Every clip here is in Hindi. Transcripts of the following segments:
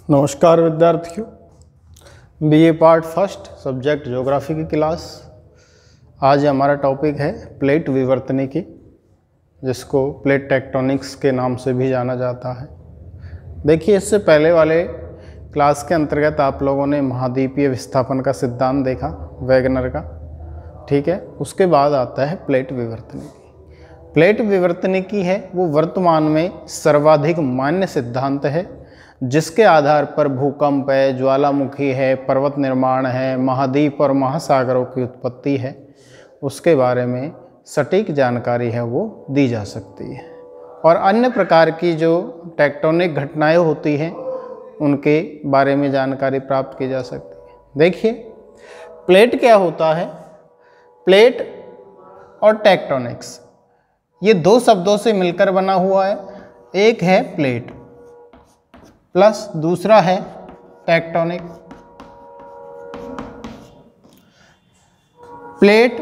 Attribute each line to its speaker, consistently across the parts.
Speaker 1: नमस्कार विद्यार्थियों, BA part first subject geography की क्लास। आज हमारा टॉपिक है प्लेट विवर्तनिकी, जिसको प्लेट टेक्टोनिक्स के नाम से भी जाना जाता है। देखिए, इससे पहले वाले क्लास के अंतर्गत आप लोगों ने महाद्वीपीय विस्थापन का सिद्धांत देखा, वैगनर का, ठीक है। उसके बाद आता है प्लेट विवर्तनिकी। प्लेट विवर्तनिकी है वो वर्तमान में सर्वाधिक मान्य सिद्धांत है, जिसके आधार पर भूकंप है, ज्वालामुखी है, पर्वत निर्माण है, महाद्वीप और महासागरों की उत्पत्ति है, उसके बारे में सटीक जानकारी है वो दी जा सकती है। और अन्य प्रकार की जो टेक्टोनिक घटनाएं होती हैं उनके बारे में जानकारी प्राप्त की जा सकती है। देखिए, प्लेट क्या होता है। प्लेट और टेक्टोनिक्स ये दो शब्दों से मिलकर बना हुआ है। एक है प्लेट प्लस दूसरा है टेक्टोनिक। प्लेट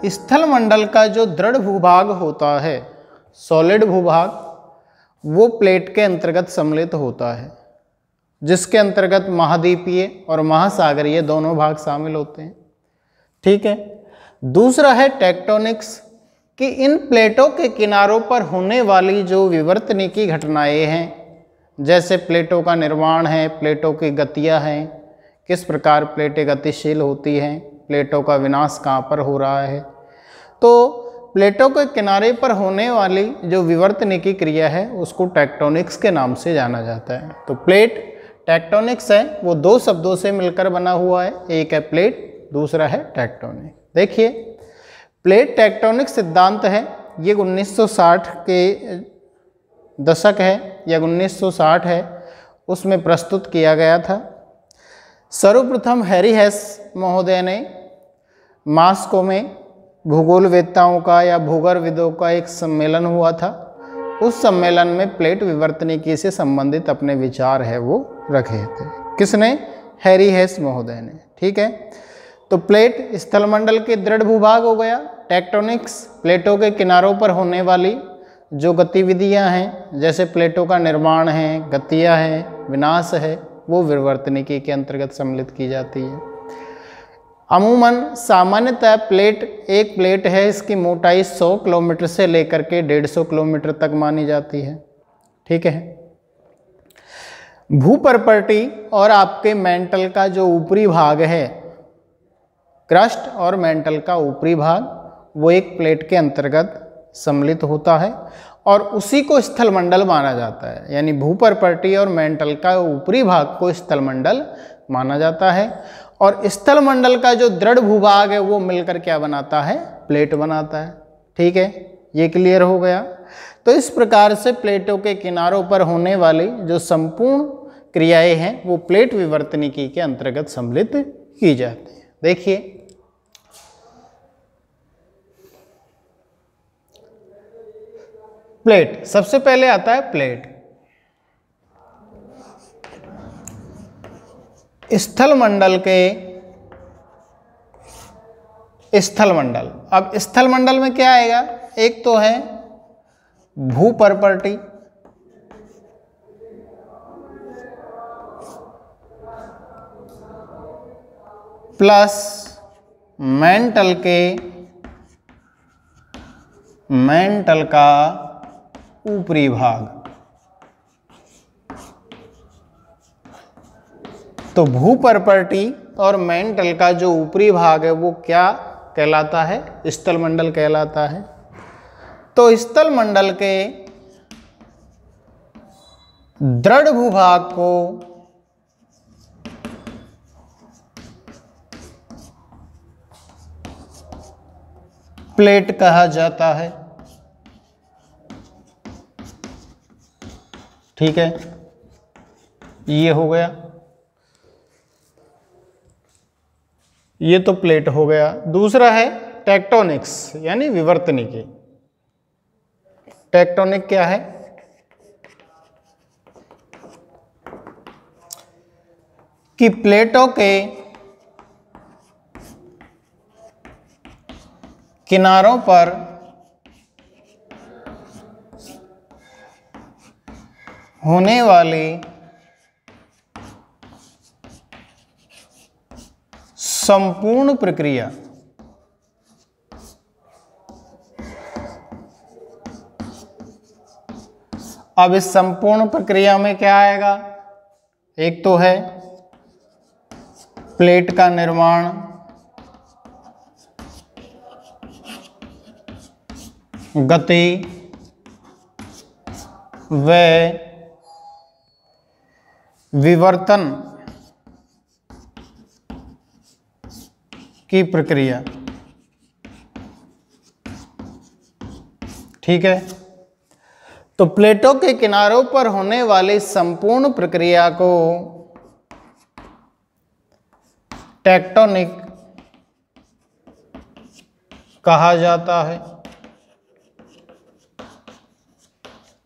Speaker 1: स्थल मंडल का जो दृढ़ भूभाग होता है, सॉलिड भूभाग, वो प्लेट के अंतर्गत सम्मिलित होता है, जिसके अंतर्गत महाद्वीपीय और महासागरीय दोनों भाग शामिल होते हैं, ठीक है। दूसरा है टेक्टोनिक्स, कि इन प्लेटों के किनारों पर होने वाली जो विवर्तनिकी घटनाएं हैं, जैसे प्लेटों का निर्माण है, प्लेटों की गतियां हैं, किस प्रकार प्लेटें गतिशील होती हैं, प्लेटों का विनाश कहाँ पर हो रहा है। तो प्लेटों के किनारे पर होने वाली जो विवर्तनिकी क्रिया है उसको टेक्टोनिक्स के नाम से जाना जाता है। तो प्लेट टेक्टोनिक्स है वो दो शब्दों से मिलकर बना हुआ है, एक है प्लेट, दूसरा है टेक्टोनिक। देखिए, प्लेट टेक्टोनिक सिद्धांत है ये 1960 के दशक है या 1960 है, उसमें प्रस्तुत किया गया था। सर्वप्रथम हैरी हेस महोदय ने मॉस्को में भूगोलवेत्ताओं का या भूगर्भविदों का एक सम्मेलन हुआ था। उस सम्मेलन में प्लेट विवर्तनिकी से संबंधित अपने विचार है वो रखे थे। किसने? हैरी हेस महोदय ने, ठीक है। तो प्लेट स्थलमंडल के दृढ़ भूभाग हो गया। टेक्टोनिक्स प्लेटों के किनारों पर होने वाली जो गतिविधियां हैं, जैसे प्लेटों का निर्माण है, गतियां हैं, विनाश है, वो विवर्तनिकी के अंतर्गत सम्मिलित की जाती है। अमूमन सामान्यतः प्लेट एक प्लेट है, इसकी मोटाई 100 किलोमीटर से लेकर के 150 किलोमीटर तक मानी जाती है, ठीक है। भूपर्पटी और आपके मेंटल का जो ऊपरी भाग है, क्रस्ट और मेंटल का ऊपरी भाग, वो एक प्लेट के अंतर्गत सम्मिलित होता है और उसी को स्थलमंडल माना जाता है। यानी भूपर्पटी और मेंटल का ऊपरी भाग को स्थलमंडल माना जाता है और स्थलमंडल का जो दृढ़ भूभाग है वो मिलकर क्या बनाता है? प्लेट बनाता है, ठीक है। ये क्लियर हो गया। तो इस प्रकार से प्लेटों के किनारों पर होने वाली जो संपूर्ण क्रियाएं हैं वो प्लेट विवर्तनिकी के अंतर्गत सम्मिलित की जाती है। देखिए, प्लेट, सबसे पहले आता है प्लेट। स्थलमंडल के स्थलमंडल, अब स्थलमंडल में क्या आएगा? एक तो है भूपर्पटी, प्लस मेंटल का ऊपरी भाग। तो भूपर्पटी और मेंटल का जो ऊपरी भाग है वो क्या कहलाता है? स्थलमंडल कहलाता है। तो स्थलमंडल के दृढ़ भूभाग को प्लेट कहा जाता है, ठीक है। ये हो गया, ये तो प्लेट हो गया। दूसरा है टेक्टोनिक्स यानी विवर्तनिकी। टेक्टोनिक क्या है? कि प्लेटों के किनारों पर होने वाली संपूर्ण प्रक्रिया अब इस संपूर्ण प्रक्रिया में क्या आएगा? एक तो है प्लेट का निर्माण, गति व विवर्तन की प्रक्रिया। ठीक है, तो प्लेटों के किनारों पर होने वाली संपूर्ण प्रक्रिया को टेक्टोनिक कहा जाता है।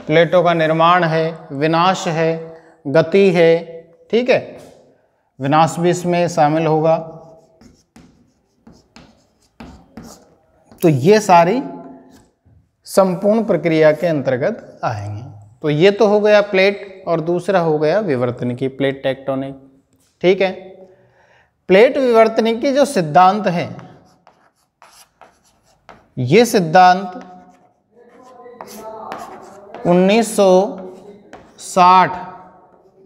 Speaker 1: प्लेटों का निर्माण है, विनाश है, गति है। ठीक है, विनाश भी इसमें शामिल होगा। तो ये सारी संपूर्ण प्रक्रिया के अंतर्गत आएंगे। तो ये तो हो गया प्लेट, और दूसरा हो गया विवर्तनिकी, प्लेट टेक्टोनिक। ठीक है, प्लेट विवर्तनिकी जो सिद्धांत है, ये सिद्धांत 1960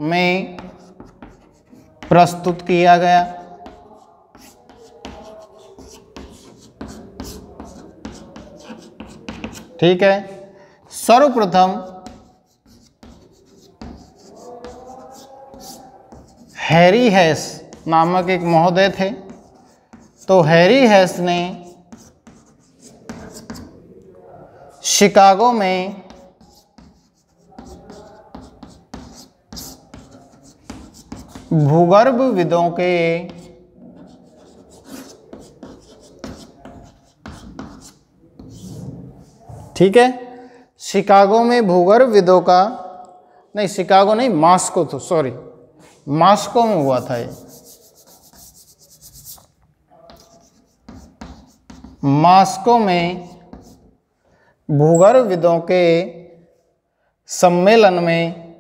Speaker 1: में प्रस्तुत किया गया। ठीक है, सर्वप्रथम हैरी हेस नामक एक महोदय थे। तो हैरी हेस ने शिकागो में भूगर्भविदों के ठीक है, शिकागो में भूगर्भविदों का, नहीं शिकागो नहीं, मॉस्को, तो सॉरी, मॉस्को में हुआ था ये। मॉस्को में भूगर्भविदों के सम्मेलन में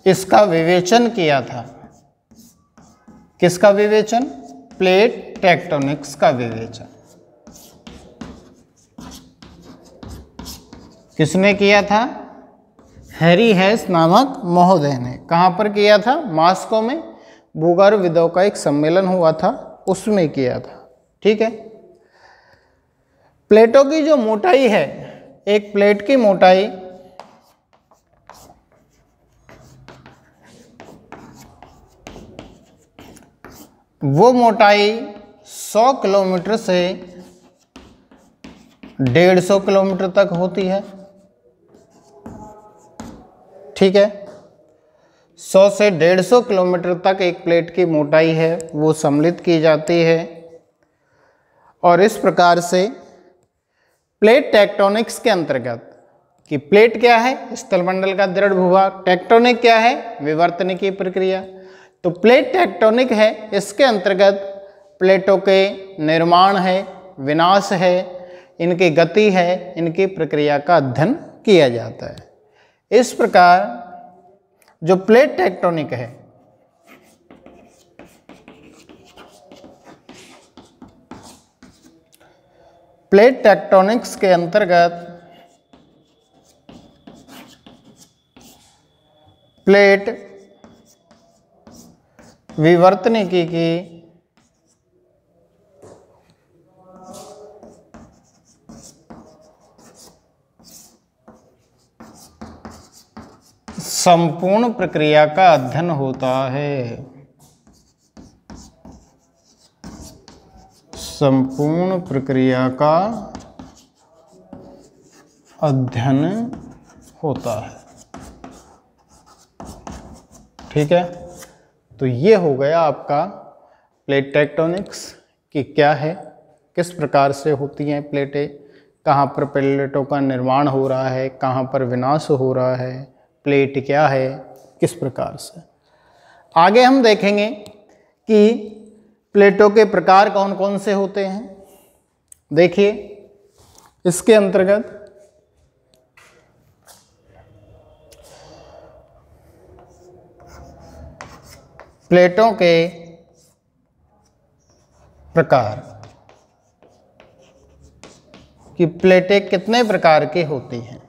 Speaker 1: इसका विवेचन किया था। किसका विवेचन? प्लेट टेक्टोनिक्स का विवेचन किसने किया था? हैरी हेस नामक महोदय ने। कहाँ पर किया था? मॉस्को में भूगर्भविदों का एक सम्मेलन हुआ था, उसमें किया था। ठीक है, प्लेटों की जो मोटाई है, एक प्लेट की मोटाई वो मोटाई 100 किलोमीटर से 150 किलोमीटर तक होती है। ठीक है, 100 से 150 किलोमीटर तक एक प्लेट की मोटाई है वो सम्मिलित की जाती है। और इस प्रकार से प्लेट टेक्टोनिक्स के अंतर्गत, कि प्लेट क्या है? स्थलमंडल का दृढ़ भूभाग। टेक्टोनिक क्या है? विवर्तनिकी प्रक्रिया। तो प्लेट टेक्टोनिक है, इसके अंतर्गत प्लेटों के निर्माण है, विनाश है, इनकी गति है, इनकी प्रक्रिया का अध्ययन किया जाता है। इस प्रकार जो प्लेट टेक्टोनिक है, प्लेट टेक्टोनिक्स के अंतर्गत प्लेट विवर्तनिकी की संपूर्ण प्रक्रिया का अध्ययन होता है। संपूर्ण प्रक्रिया का अध्ययन होता है। ठीक है, तो ये हो गया आपका प्लेट टेक्टोनिक्स कि क्या है, किस प्रकार से होती हैं प्लेटें, कहाँ पर प्लेटों का निर्माण हो रहा है, कहाँ पर विनाश हो रहा है, प्लेट क्या है, किस प्रकार से। आगे हम देखेंगे कि प्लेटों के प्रकार कौन कौन से होते हैं। देखिए इसके अंतर्गत प्लेटों के प्रकार कि प्लेटें कितने प्रकार की होती हैं।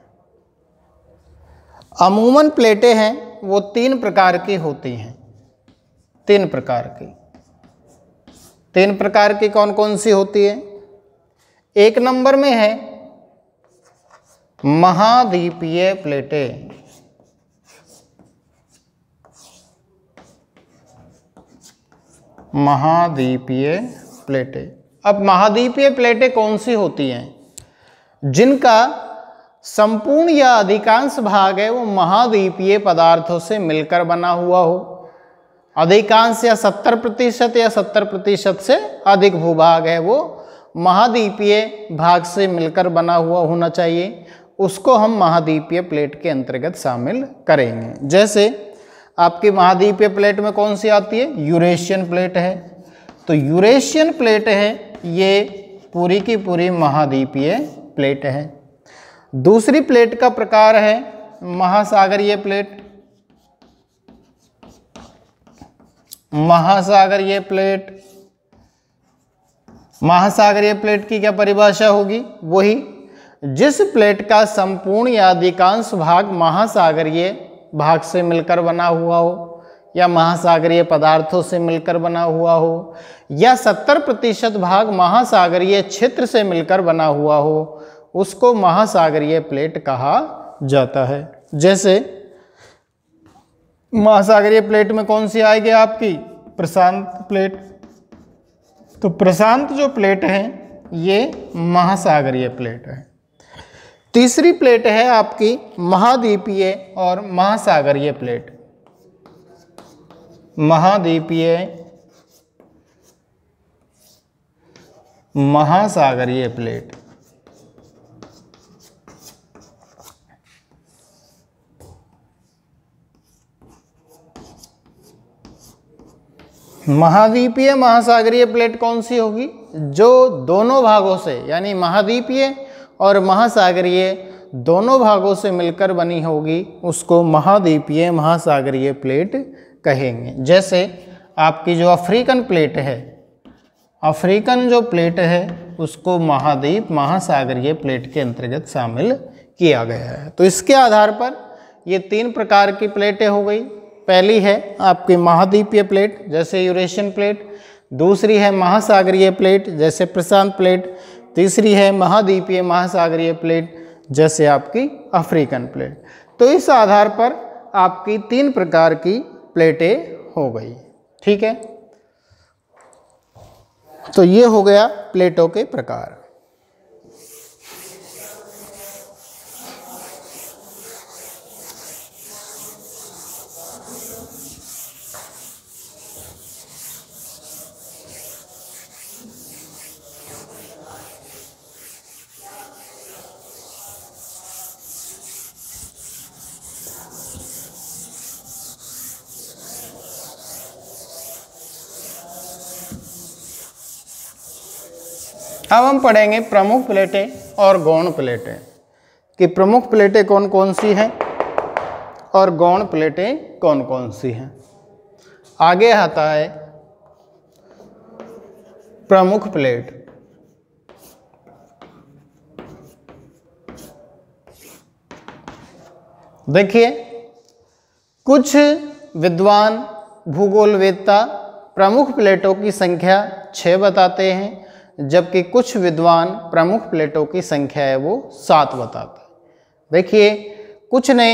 Speaker 1: अमूमन प्लेटें हैं वो 3 प्रकार की होती हैं। 3 प्रकार की। 3 प्रकार की कौन कौन सी होती है? 1 नंबर में है महाद्वीपीय प्लेटें। महाद्वीपीय प्लेटें। अब महाद्वीपीय प्लेटें कौन सी होती हैं? जिनका संपूर्ण या अधिकांश भाग है वो महाद्वीपीय पदार्थों से मिलकर बना हुआ हो। अधिकांश या 70% या 70% से अधिक भूभाग है वो महाद्वीपीय भाग से मिलकर बना हुआ होना चाहिए। उसको हम महाद्वीपीय प्लेट के अंतर्गत शामिल करेंगे। जैसे आपकी महाद्वीपीय प्लेट में कौन सी आती है? यूरेशियन प्लेट है। तो यूरेशियन प्लेट है ये पूरी की पूरी महाद्वीपीय प्लेट है। दूसरी प्लेट का प्रकार है महासागरीय प्लेट। महासागरीय प्लेट। महासागरीय प्लेट की क्या परिभाषा होगी? वही जिस प्लेट का संपूर्ण या अधिकांश भाग महासागरीय भाग से मिलकर बना हुआ हो या महासागरीय पदार्थों से मिलकर बना हुआ हो या 70% भाग महासागरीय क्षेत्र से मिलकर बना हुआ हो, उसको महासागरीय प्लेट कहा जाता है। जैसे महासागरीय प्लेट में कौन सी आएगी आपकी? प्रशांत प्लेट। तो प्रशांत जो प्लेट है ये महासागरीय प्लेट है। तीसरी प्लेट है आपकी महाद्वीपीय और महासागरीय प्लेट। महाद्वीपीय महासागरीय प्लेट। महाद्वीपीय महासागरीय प्लेट कौन सी होगी? जो दोनों भागों से यानी महाद्वीपीय और महासागरीय दोनों भागों से मिलकर बनी होगी उसको महाद्वीपीय महासागरीय प्लेट कहेंगे। जैसे आपकी जो अफ्रीकन प्लेट है, अफ्रीकन जो प्लेट है उसको महाद्वीप महासागरीय प्लेट के अंतर्गत शामिल किया गया है। तो इसके आधार पर ये 3 प्रकार की प्लेटें हो गई। पहली है आपकी महाद्वीपीय प्लेट जैसे यूरेशियन प्लेट, दूसरी है महासागरीय प्लेट जैसे प्रशांत प्लेट, तीसरी है महाद्वीपीय महासागरीय प्लेट जैसे आपकी अफ्रीकन प्लेट। तो इस आधार पर आपकी 3 प्रकार की प्लेटें हो गई। ठीक है, तो ये हो गया प्लेटों के प्रकार। अब हम पढ़ेंगे प्रमुख प्लेटें और गौण प्लेटें कि प्रमुख प्लेटें कौन कौन सी हैं और गौण प्लेटें कौन कौन सी हैं। आगे आता है प्रमुख प्लेट। देखिए कुछ विद्वान भूगोलवेत्ता प्रमुख प्लेटों की संख्या 6 बताते हैं, जबकि कुछ विद्वान प्रमुख प्लेटों की संख्या है वो 7 बताते हैं। देखिए कुछ ने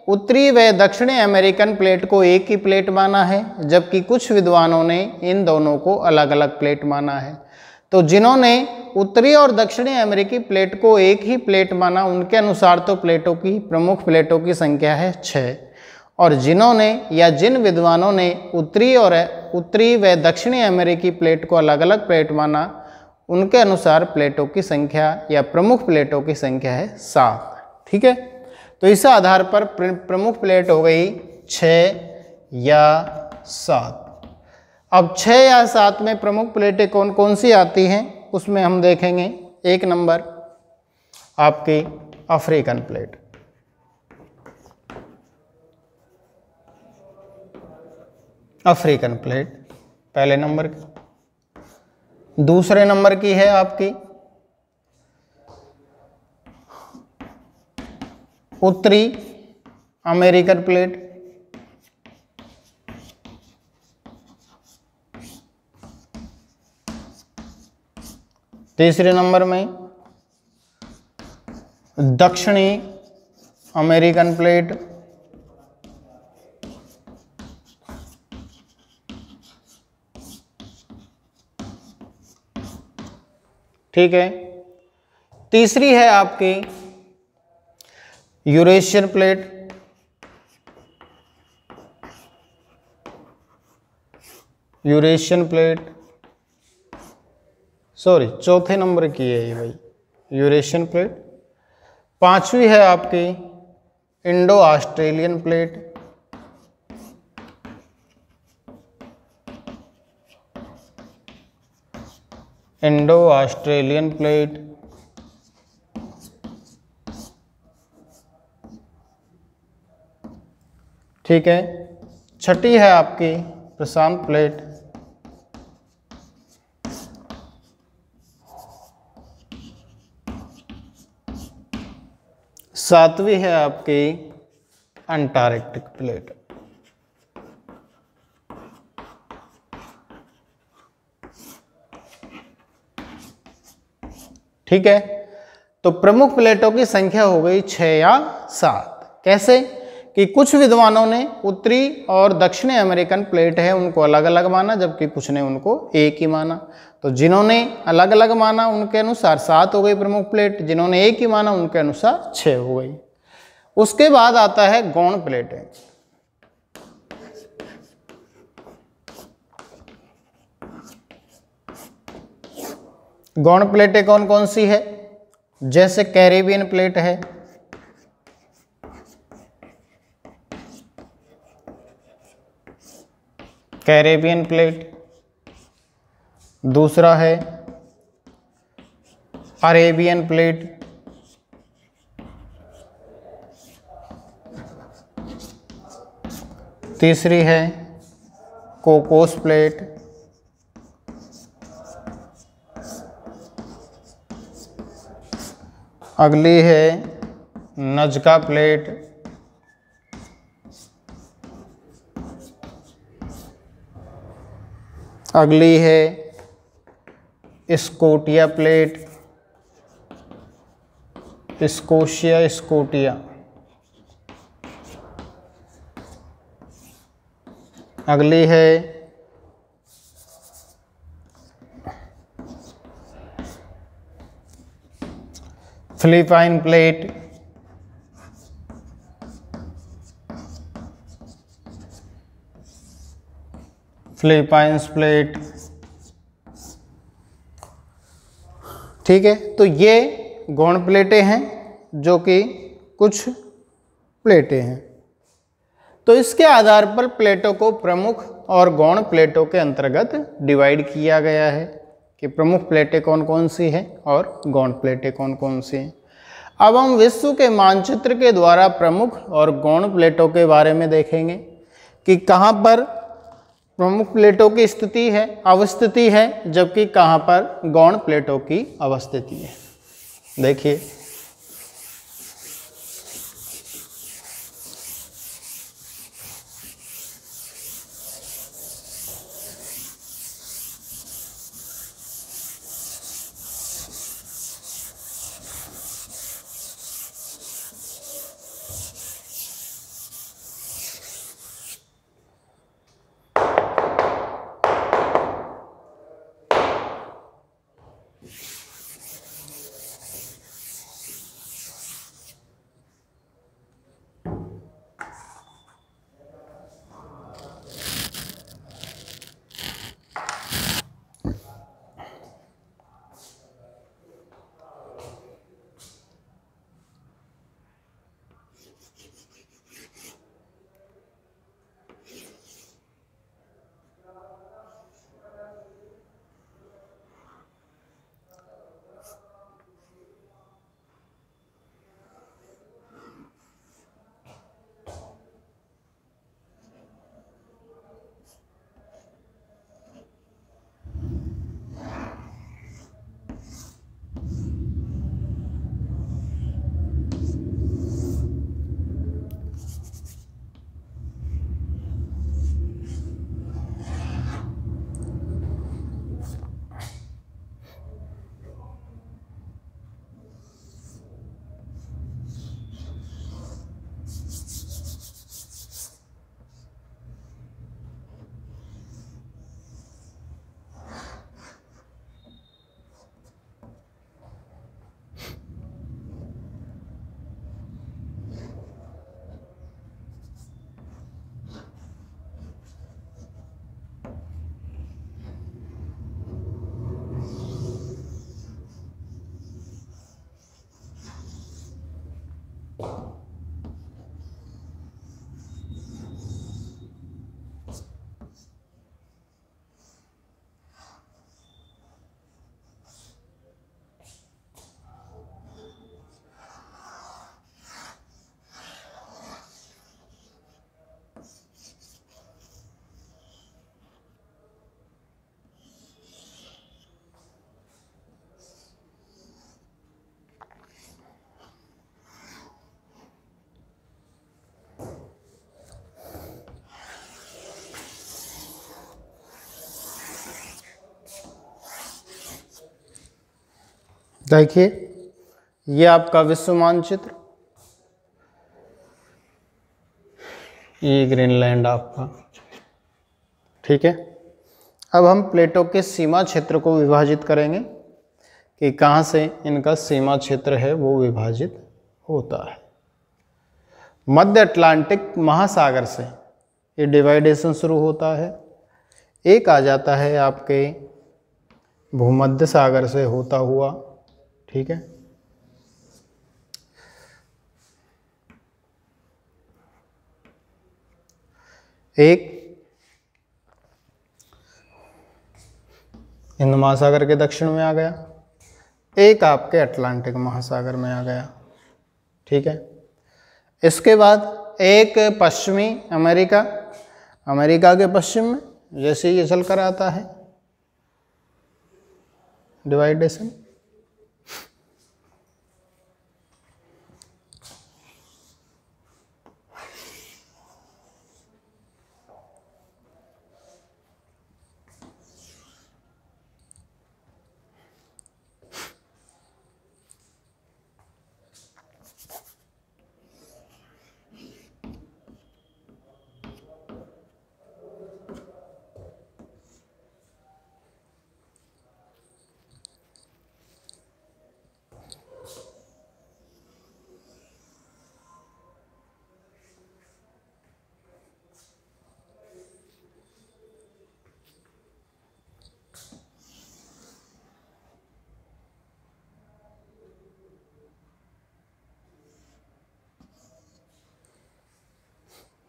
Speaker 1: उत्तरी व दक्षिणी अमेरिकन प्लेट को एक ही प्लेट माना है, जबकि कुछ विद्वानों ने इन दोनों को अलग अलग प्लेट माना है। तो जिन्होंने उत्तरी और दक्षिणी अमेरिकी प्लेट को एक ही प्लेट माना उनके अनुसार तो प्लेटों की प्रमुख प्लेटों की संख्या है 6, और जिन्होंने या जिन विद्वानों ने उत्तरी व दक्षिणी अमेरिकी प्लेट को अलग अलग प्लेट माना उनके अनुसार प्लेटों की संख्या या प्रमुख प्लेटों की संख्या है 7। ठीक है, तो इस आधार पर प्रमुख प्लेट हो गई 6 या 7। अब 6 या 7 में प्रमुख प्लेटें कौन कौन सी आती हैं उसमें हम देखेंगे। एक नंबर आपकी अफ्रीकन प्लेट। अफ्रीकन प्लेट पहले नंबर की। दूसरे नंबर की है आपकी उत्तरी अमेरिकन प्लेट। तीसरे नंबर में दक्षिणी अमेरिकन प्लेट। ठीक है। तीसरी है आपकी Eurasian plate. Eurasian plate sorry चौथे नंबर की है ये भाई, यूरेशियन प्लेट। पांचवी है आपकी Indo Australian plate. Indo Australian plate. ठीक है। छठी है आपकी प्रशांत प्लेट। सातवीं है आपकी अंटार्कटिक प्लेट। ठीक है। तो प्रमुख प्लेटों की संख्या हो गई 6 या 7। कैसे कि कुछ विद्वानों ने उत्तरी और दक्षिणी अमेरिकन प्लेट है उनको अलग अलग माना, जबकि कुछ ने उनको एक ही माना। तो जिन्होंने अलग अलग माना उनके अनुसार 7 हो गई प्रमुख प्लेट, जिन्होंने एक ही माना उनके अनुसार 6 हो गई। उसके बाद आता है गौण प्लेटें। गौण प्लेटें कौन कौन सी है? जैसे कैरेबियन प्लेट है, कैरेबियन प्लेट। दूसरा है अरेबियन प्लेट। तीसरी है कोकोस प्लेट। अगली है नजका प्लेट। अगली है स्कोटिया प्लेट, स्कोशिया स्कोटिया। अगली है फिलिपाइन प्लेट। Philippines plate. ठीक है। तो ये गौण प्लेटें हैं जो कि कुछ प्लेटें हैं। तो इसके आधार पर प्लेटों को प्रमुख और गौण प्लेटों के अंतर्गत डिवाइड किया गया है कि प्रमुख प्लेटें कौन कौन सी हैं और गौण प्लेटें कौन कौन सी हैं। अब हम विश्व के मानचित्र के द्वारा प्रमुख और गौण प्लेटों के बारे में देखेंगे कि कहाँ पर प्रमुख प्लेटों की स्थिति है, अवस्थिति है, जबकि कहाँ पर गौण प्लेटों की अवस्थिति है। देखिए देखिए ये आपका विश्व मानचित्र, ये ग्रीनलैंड आपका, ठीक है। अब हम प्लेटों के सीमा क्षेत्र को विभाजित करेंगे कि कहाँ से इनका सीमा क्षेत्र है वो विभाजित होता है। मध्य अटलांटिक महासागर से ये डिवाइडेशन शुरू होता है, एक आ जाता है आपके भूमध्य सागर से होता हुआ, ठीक है। एक हिंद महासागर के दक्षिण में आ गया, एक आपके अटलांटिक महासागर में आ गया, ठीक है। इसके बाद एक पश्चिमी अमेरिका, अमेरिका के पश्चिम में जैसे ये चल कर आता है डिवाइडेशन,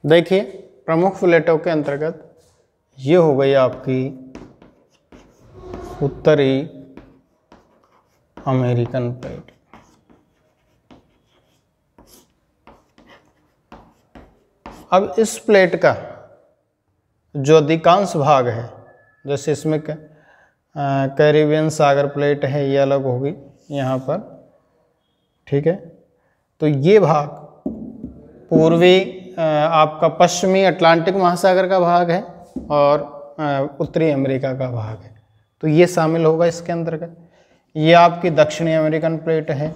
Speaker 1: देखिए प्रमुख प्लेटों के अंतर्गत ये हो गई आपकी उत्तरी अमेरिकन प्लेट। अब इस प्लेट का जो अधिकांश भाग है, जैसे इसमें कैरिबियन सागर प्लेट है, ये अलग होगी यहाँ पर, ठीक है। तो ये भाग पूर्वी आपका पश्चिमी अटलांटिक महासागर का भाग है और उत्तरी अमेरिका का भाग है, तो ये शामिल होगा इसके अंतर्गत। ये आपकी दक्षिणी अमेरिकन प्लेट है,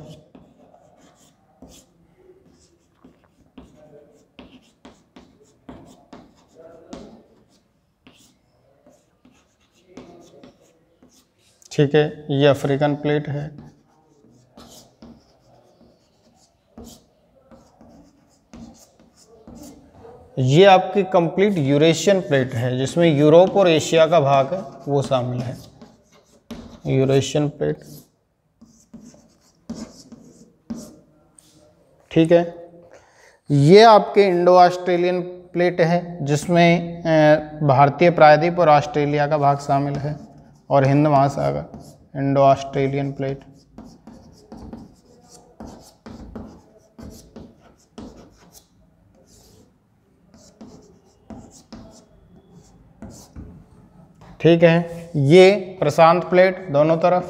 Speaker 1: ठीक है। ये अफ्रीकन प्लेट है, ये आपकी कंप्लीट यूरेशियन प्लेट है जिसमें यूरोप और एशिया का भाग है वो शामिल है, यूरेशियन प्लेट, ठीक है। ये आपके इंडो ऑस्ट्रेलियन प्लेट है जिसमें भारतीय प्रायद्वीप और ऑस्ट्रेलिया का भाग शामिल है, और हिंद महासागर, इंडो ऑस्ट्रेलियन प्लेट, ठीक है। ये प्रशांत प्लेट दोनों तरफ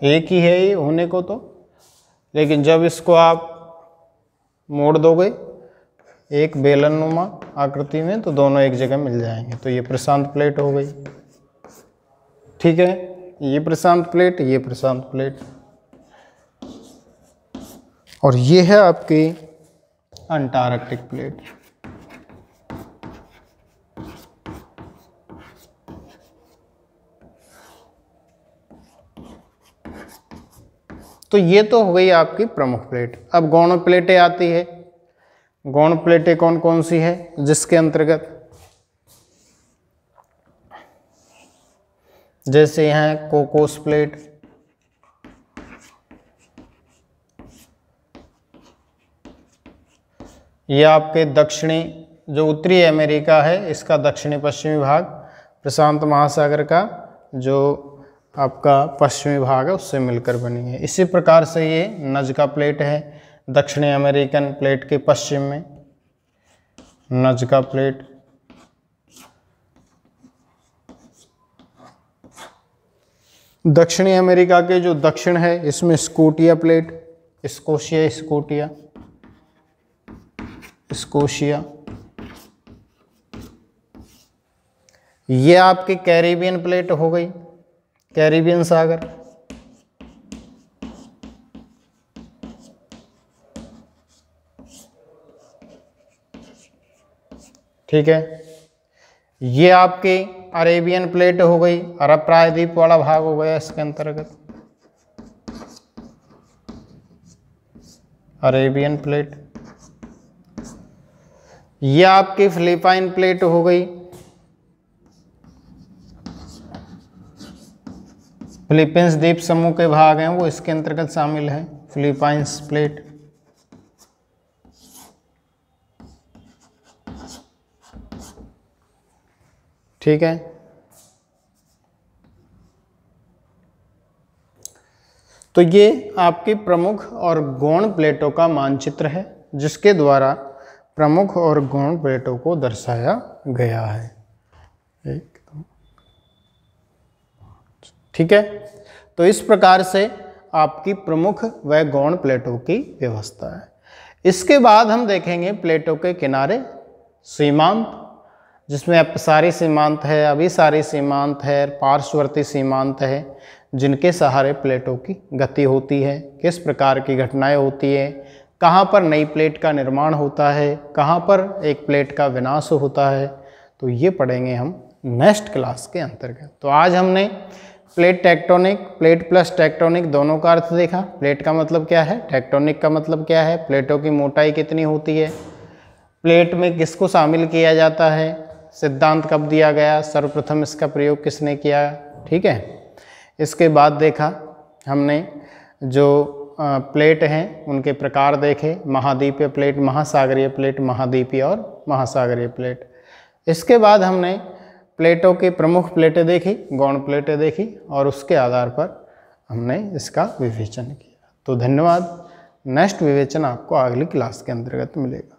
Speaker 1: एक ही है ये होने को तो, लेकिन जब इसको आप मोड़ दोगे एक बेलनुमा आकृति में तो दोनों एक जगह मिल जाएंगे, तो ये प्रशांत प्लेट हो गई, ठीक है। ये प्रशांत प्लेट, ये प्रशांत प्लेट, और ये है आपकी अंटार्कटिक प्लेट। तो ये तो हो गई आपकी प्रमुख प्लेट। अब गौण प्लेटें आती है। गौण प्लेटें कौन कौन सी है जिसके अंतर्गत जैसे यहाँ कोकोस प्लेट, ये आपके दक्षिणी जो उत्तरी अमेरिका है इसका दक्षिणी पश्चिमी भाग, प्रशांत महासागर का जो आपका पश्चिमी भाग है उससे मिलकर बनी है। इसी प्रकार से ये नजका प्लेट है दक्षिणी अमेरिकन प्लेट के पश्चिम में, नजका प्लेट। दक्षिणी अमेरिका के जो दक्षिण है इसमें Scotia plate, Scotia, Scotia, Scotia. ये आपकी कैरिबियन प्लेट हो गई। कैरिबियन सागर। ठीक है, ये आपकी अरेबियन प्लेट हो गई, अरब प्रायद्वीप वाला भाग हो गया इसके अंतर्गत, अरेबियन प्लेट। ये आपकी फिलिपाइन प्लेट हो गई, फिलीपींस द्वीप समूह के भाग हैं वो इसके अंतर्गत शामिल है, फिलीपाइंस प्लेट। ठीक है, तो ये आपकी प्रमुख और गौण प्लेटों का मानचित्र है जिसके द्वारा प्रमुख और गौण प्लेटों को दर्शाया गया है। ठीक है, तो इस प्रकार से आपकी प्रमुख व गौण प्लेटों की व्यवस्था है। इसके बाद हम देखेंगे प्लेटों के किनारे सीमांत, जिसमें अपसारी सीमांत है, अभिसारी सीमांत है, पार्श्ववर्ती सीमांत है, जिनके सहारे प्लेटों की गति होती है, किस प्रकार की घटनाएं होती है, कहाँ पर नई प्लेट का निर्माण होता है, कहाँ पर एक प्लेट का विनाश होता है, तो ये पढ़ेंगे हम नेक्स्ट क्लास के अंतर्गत। तो आज हमने plate tectonic, plate plus tectonic दोनों का अर्थ देखा। प्लेट का मतलब क्या है, टेक्टोनिक का मतलब क्या है, प्लेटों की मोटाई कितनी होती है, प्लेट में किसको शामिल किया जाता है, सिद्धांत कब दिया गया, सर्वप्रथम इसका प्रयोग किसने किया। ठीक है, इसके बाद देखा हमने जो प्लेट हैं उनके प्रकार देखे, महाद्वीपीय प्लेट, महासागरीय प्लेट, महाद्वीपीय और महासागरीय प्लेट। इसके बाद हमने प्लेटों की प्रमुख प्लेटें देखी, गौण प्लेटें देखी और उसके आधार पर हमने इसका विवेचन किया। तो धन्यवाद। नेक्स्ट विवेचन आपको अगली क्लास के अंतर्गत मिलेगा।